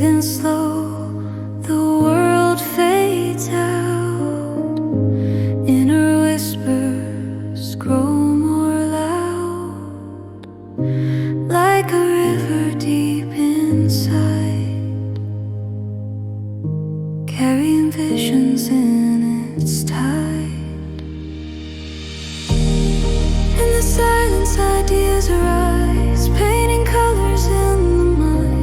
Breathing slow, the world fades out. Inner whispers grow more loud, like a river deep inside, carrying visions in its tide. In the silence, ideas arise, painting colors in the mind.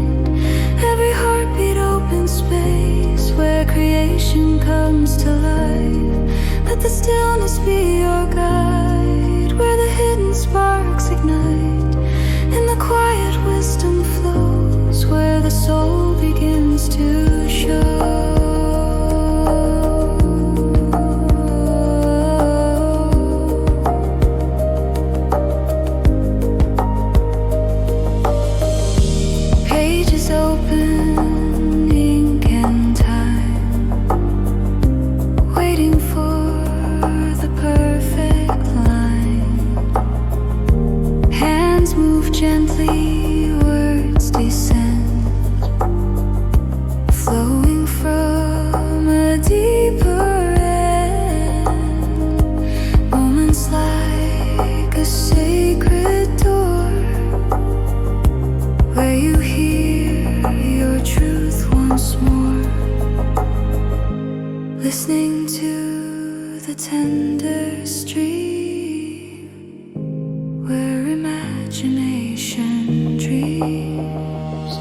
Every heartbeat opens space where creation comes to life. Let the stillness be your guide, where the hidden sparks ignite. In the quiet, wisdom flows, where the soul begins to show. Open, ink and time, waiting for the perfect line. Hands move gently, words descend, flowing from a deeper end. Moments like a sacred door, where you hear your truth once more, listening to the tender stream, where imagination dreams.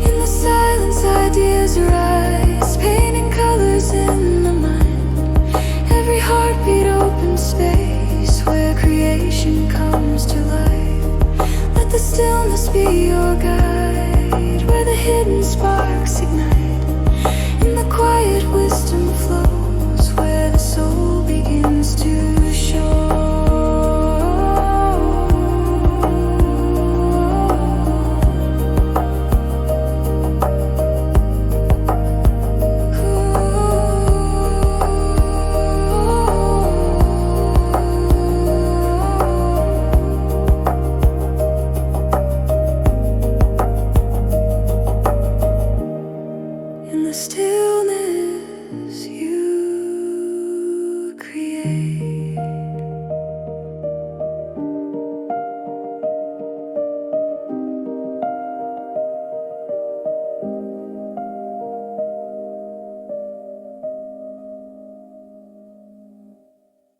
In the silence, ideas arise, painting colors in the mind. Every heartbeat opens space where creation comes to life. Let the stillness be your guide, where the hidden sparks ignite. In the quiet, wisdom flows, where the soul begins to show. In the stillness,